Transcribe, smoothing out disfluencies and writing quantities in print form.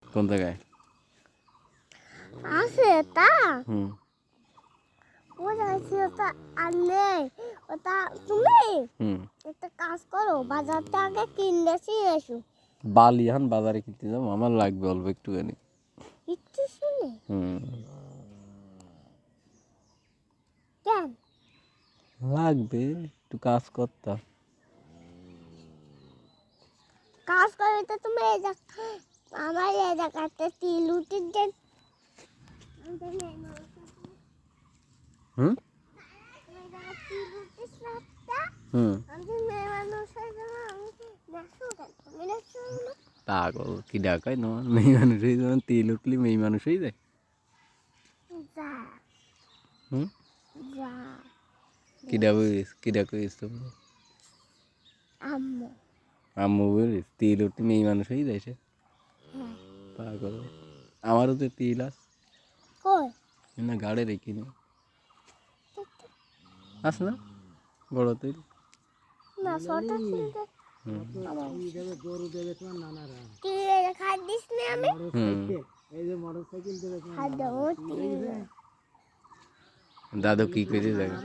কোন জায়গায় আছে তা হুম ও যাচ্ছে ওটা আনলে ওটা তুমি হুম একটা কাজ করো বাজার থেকে আগে কিনেছি এসো বালি এখন বাজারে কিনতে যাবো আমার লাগবে অল্প একটুখানি একটু শুনে হুম কেন লাগবে একটু কাজ করতাম কাজ করে তো তুমি এই আমার এই জায়গাতে তিল উঠির যে হুম হুম পাগল কি ডাকায় তোমার মেয়ে মানুষই যেমন তেল উঠলি মেয়ে মানুষ হয়ে যায় হুম কিডা কইস তুমি আম্মু বলিস তেল উঠলি মেয়ে মানুষ হয়ে যায় সে পাগল আমারও তো তেল আস না গাড়ি রেখি না আস না বড় তেল না ছোট খাই দিস নি আমি দাদু কি করে যাবে